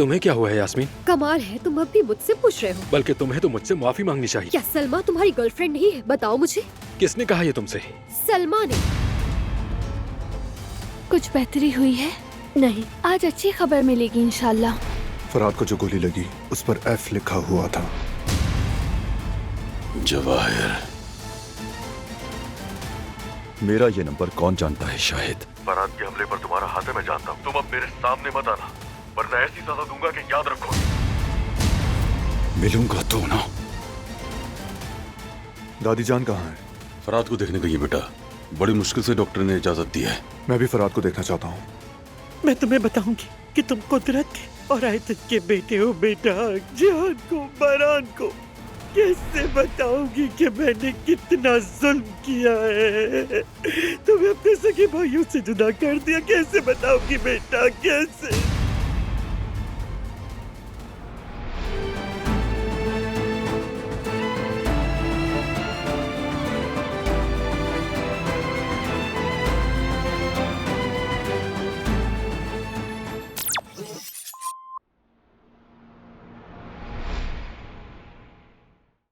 तुम्हें क्या हुआ है यास्मीन? कमाल है, तुम अब भी मुझसे पूछ रहे हो। बल्कि तुम्हें तो मुझसे माफी मांगनी चाहिए। क्या सलमा तुम्हारी गर्लफ्रेंड नहीं है? बताओ मुझे। किसने कहा ये तुमसे? सलमा ने। कुछ बेहतरी हुई है? नहीं, आज अच्छी खबर मिलेगी इंशाल्लाह। फराद को जो गोली लगी उस पर एफ लिखा हुआ था। जवाहिर, मेरा ये नंबर कौन जानता है? शाहिद, फराद के हमले पर तुम्हारा हाथ है, मैं जानता हूँ। तुम अब मेरे सामने मत आना, वरना ऐसी सजा दूंगा कि याद रखो। मिलूंगा तो ना। दादी जान कहाँ है? फराद को देखने गई है बेटा, बड़ी मुश्किल से डॉक्टर ने इजाजत दी है। मैं भी फराद को देखना चाहता हूँ। मैं तुम्हें बताऊंगी कि तुम कुदरत के और आयतन के बेटे हो बेटा। जान को, बारान को कैसे बताऊंगी कि मैंने कितना जुल्म किया है। तुम्हें अपने सगे भाइयों से जुदा कर दिया, कैसे बताऊंगी बेटा, कैसे?